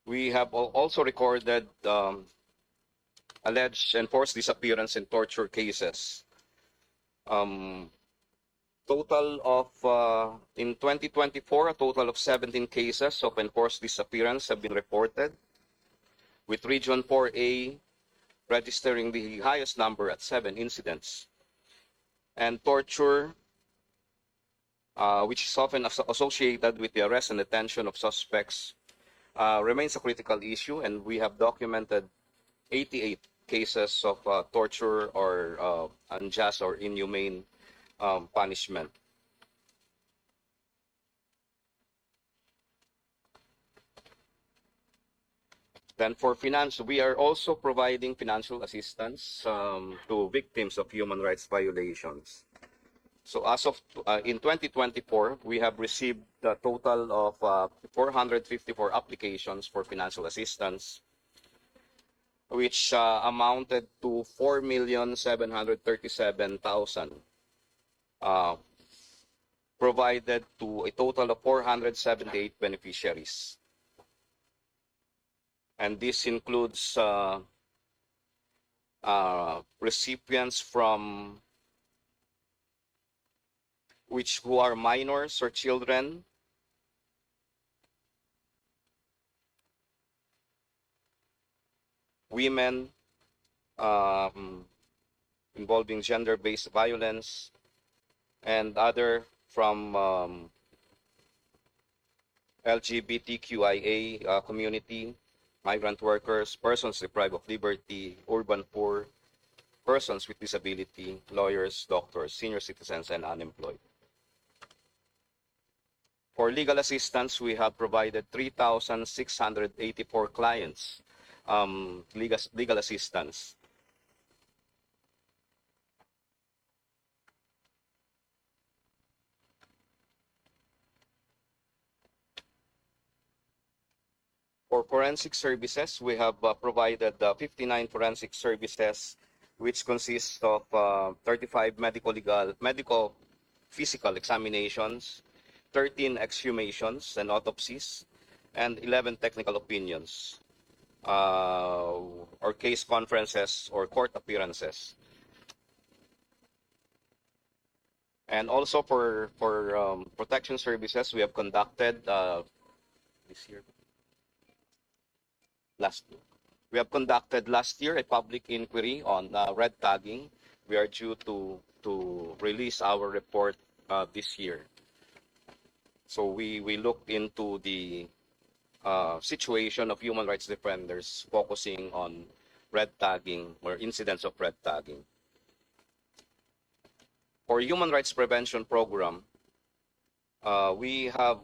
We have also recorded alleged enforced disappearance and torture cases. Total of, in 2024, a total of 17 cases of enforced disappearance have been reported, with Region 4A registering the highest number at 7 incidents. And torture, which is often associated with the arrest and detention of suspects, remains a critical issue, and we have documented 88 cases of torture or unjust or inhumane punishment. Then for finance, we are also providing financial assistance to victims of human rights violations. So as of in 2024, we have received a total of 454 applications for financial assistance, which amounted to 4,737,000, provided to a total of 478 beneficiaries. And this includes recipients from who are minors or children, women involving gender-based violence, and other from LGBTQIA community, migrant workers, persons deprived of liberty, urban poor, persons with disability, lawyers, doctors, senior citizens, and unemployed. For legal assistance, we have provided 3,684 clients legal assistance. For forensic services, we have provided 59 forensic services, which consists of 35 medical physical examinations, 13 exhumations and autopsies, and 11 technical opinions, or case conferences or court appearances. And also for protection services, we have conducted We have conducted last year a public inquiry on red tagging. We are due to release our report this year. So we looked into the situation of human rights defenders focusing on red tagging or incidents of red tagging. For human rights prevention program, we have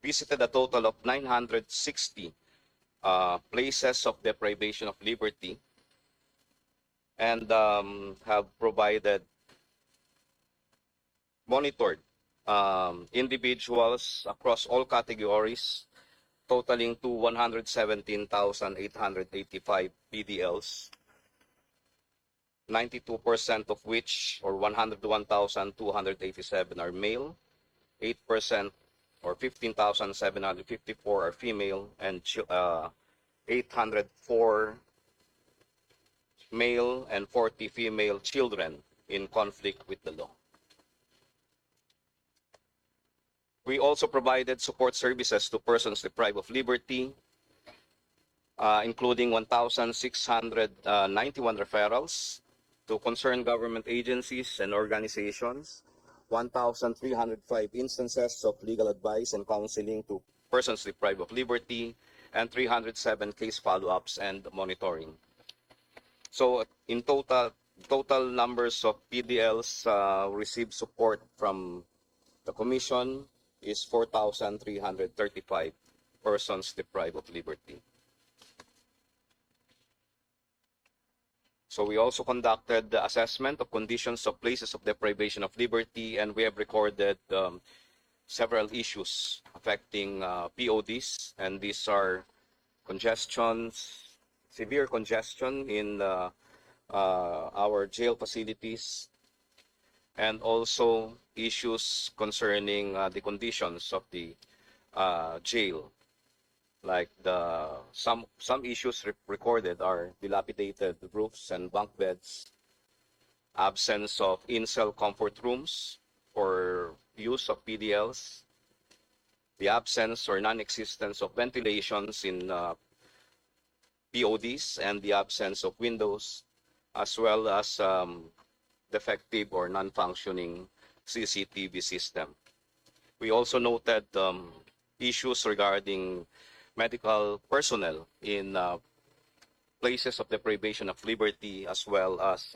visited a total of 960 places of deprivation of liberty, and have monitored individuals across all categories, totaling to 117,885 PDLs, 92% of which, or 101,287, are male, 8% or 15,754 are female, and 804 male and 40 female children in conflict with the law. We also provided support services to persons deprived of liberty, including 1,691 referrals to concerned government agencies and organizations, 1,305 instances of legal advice and counseling to persons deprived of liberty, and 307 case follow-ups and monitoring. So in total numbers of PDLs received support from the Commission is 4,335 persons deprived of liberty. So we also conducted the assessment of conditions of places of deprivation of liberty, and we have recorded several issues affecting PODs, and these are severe congestion in our jail facilities, and also issues concerning the conditions of the jail. Like some issues recorded are dilapidated roofs and bunk beds, absence of in-cell comfort rooms for use of PDLs, the absence or non-existence of ventilations in PODs, and the absence of windows, as well as defective or non-functioning CCTV system. We also noted issues regarding medical personnel in places of deprivation of liberty, as well as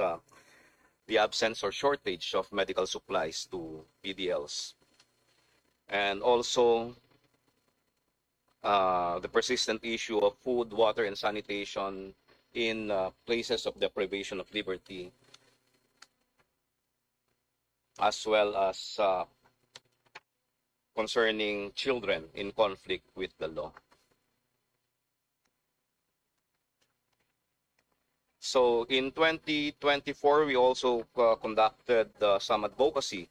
the absence or shortage of medical supplies to PDLs. And also the persistent issue of food, water, and sanitation in places of deprivation of liberty, as well as concerning children in conflict with the law. So in 2024, we also conducted some advocacy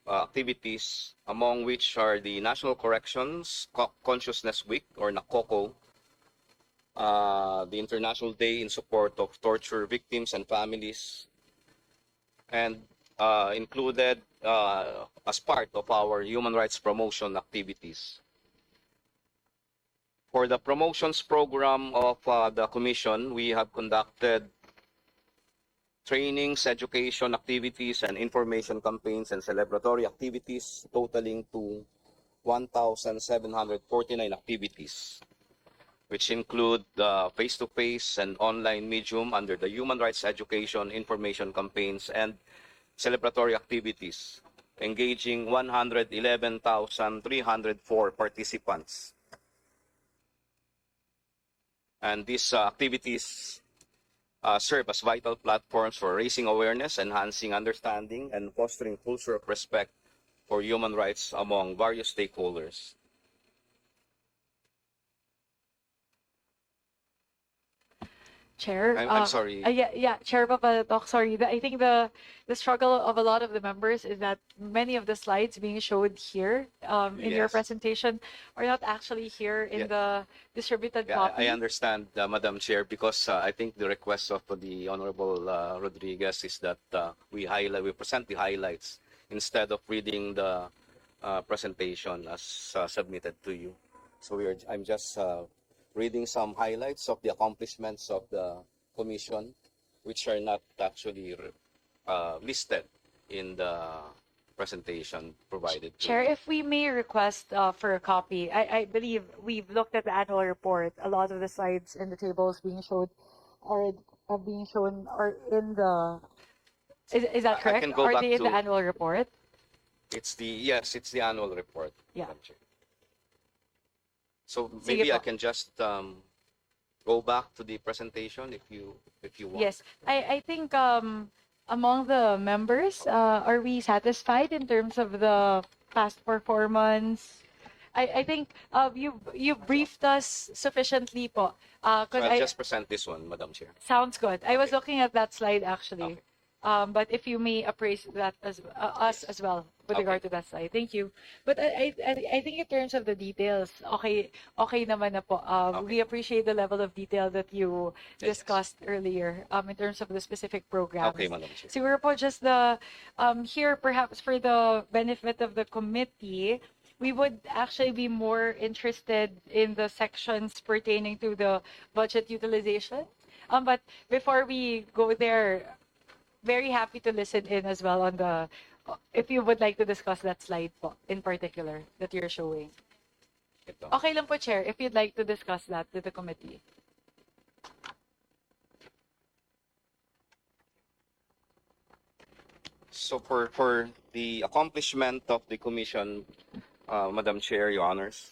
activities, among which are the National Corrections Consciousness Week, or NACOCO, the International Day in support of torture victims and families, and included as part of our human rights promotion activities. For the promotions program of the Commission, we have conducted trainings, education activities, and information campaigns and celebratory activities totaling to 1,749 activities, which include face-to-face and online medium under the human rights education, information campaigns, and celebratory activities, engaging 111,304 participants. And these activities serve as vital platforms for raising awareness, enhancing understanding, and fostering culture of respect for human rights among various stakeholders. Chair, I'm sorry. yeah, Chair Palpal-latoc, sorry. I think the struggle of a lot of the members is that many of the slides being showed here in your Yes. presentation are not actually here in the distributed copy. I understand, Madam Chair, because I think the request of the Honorable Rodriguez is that we present the highlights instead of reading the presentation as submitted to you. So I'm just reading some highlights of the accomplishments of the Commission, which are not actually listed in the presentation provided. Chair, if we may request for a copy, I believe we've looked at the annual report. A lot of the slides and the tables being showed are being shown are in the. Is that correct? I can go are back they in the to- annual report? It's the annual report. Yeah. Madam Chair. So Sige maybe I po. can just go back to the presentation if you want. Yes, I think among the members, are we satisfied in terms of the past performance? I think you briefed us sufficiently po. So 'Cause I'll just present this one, Madam Chair. sounds good. I was Okay. looking at that slide actually. Okay. But if you may appraise that as us as well with regard to that slide, thank you. But I think in terms of the details, okay naman na po. We appreciate the level of detail that you Yes. discussed earlier in terms of the specific programs. Okay, Madam Chair. Siguro po just the here perhaps for the benefit of the committee, we would actually be more interested in the sections pertaining to the budget utilization. But before we go there, very happy to listen in as well on the, if you would like to discuss that slide po in particular that you're showing. Ito. Okay lang po, Chair, if you'd like to discuss that with the committee. So for the accomplishment of the Commission, Madam Chair, Your Honors,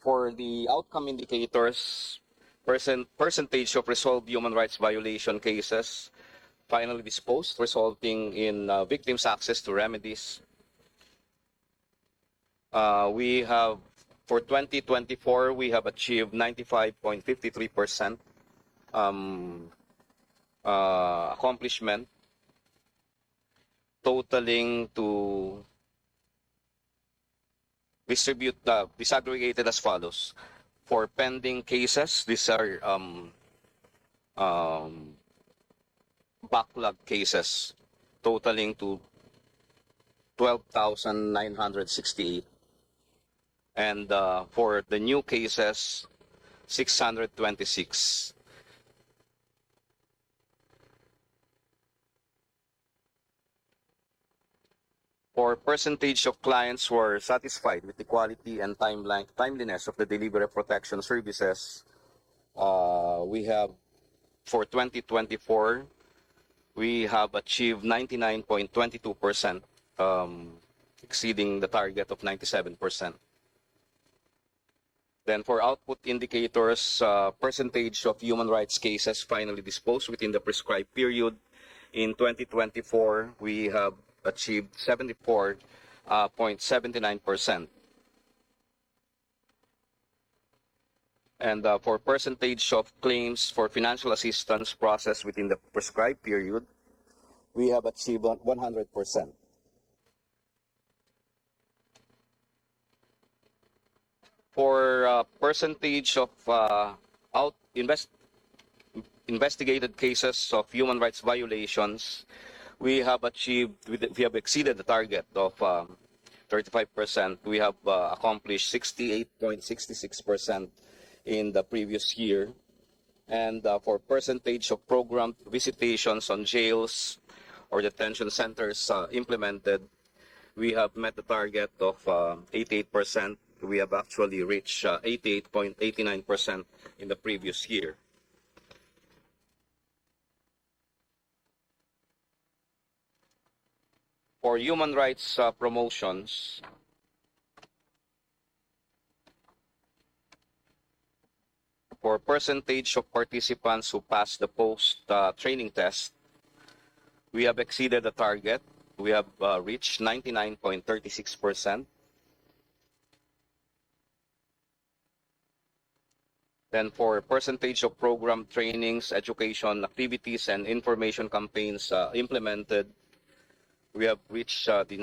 for the outcome indicators, percentage of resolved human rights violation cases finally disposed, resulting in victims' access to remedies. We have, for 2024, we have achieved 95.53% accomplishment, totaling to disaggregated as follows. For pending cases, these are um, backlog cases totaling to 12,968. And for the new cases, 626. For percentage of clients who are satisfied with the quality and timeliness of the delivery of protection services, we have, for 2024, we have achieved 99.22%, exceeding the target of 97%. Then for output indicators, percentage of human rights cases finally disposed within the prescribed period. In 2024, we have achieved 74.79%. And for percentage of claims for financial assistance processed within the prescribed period, we have achieved 100%. For percentage of investigated cases of human rights violations, we have exceeded the target of 35%. We have accomplished 68.66% in the previous year. And for percentage of programmed visitations on jails or detention centers implemented, we have met the target of 88%. We have actually reached 88.89% in the previous year. For human rights promotions, for percentage of participants who passed the post-training test, we have exceeded the target. We have reached 99.36%. Then for percentage of program trainings, education activities, and information campaigns implemented, we have reached the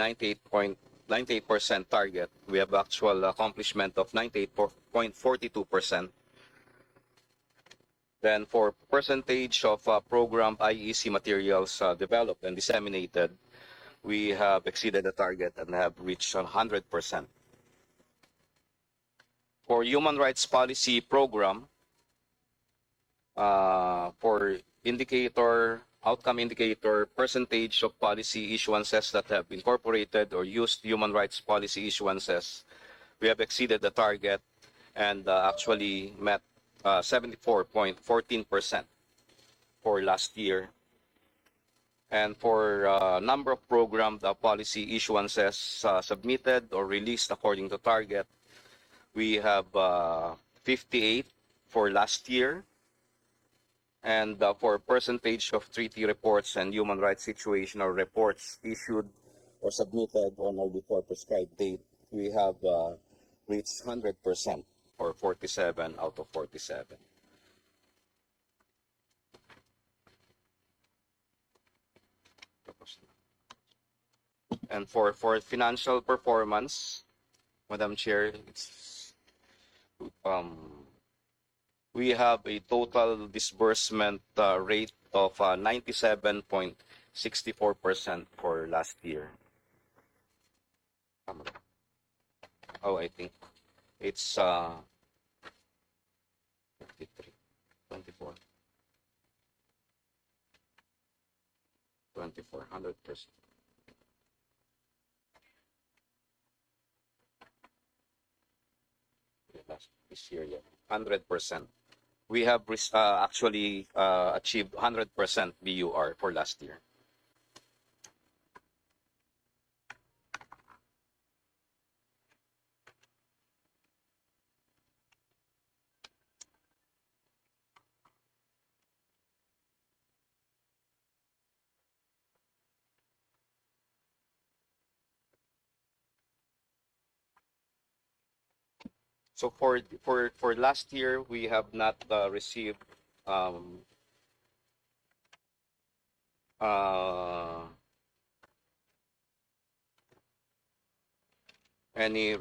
98% target. We have actual accomplishment of 98.42%. Then for percentage of program IEC materials developed and disseminated, we have exceeded the target and have reached 100%. For human rights policy program, for outcome indicator, percentage of policy issuances that have incorporated or used human rights policy issuances, we have exceeded the target and actually met 74.14% for last year. And for number of programmed policy issuances submitted or released according to target, we have 58 for last year. And for percentage of treaty reports and human rights situational reports issued or submitted on or before prescribed date, we have reached 100%, or 47 out of 47. And for financial performance, Madam Chair, we have a total disbursement rate of 97.64% for last year. Oh, I think it's 53, 24, 100%. This year, yeah, 100%. We have actually achieved 100% BUR for last year. So for last year, we have not received any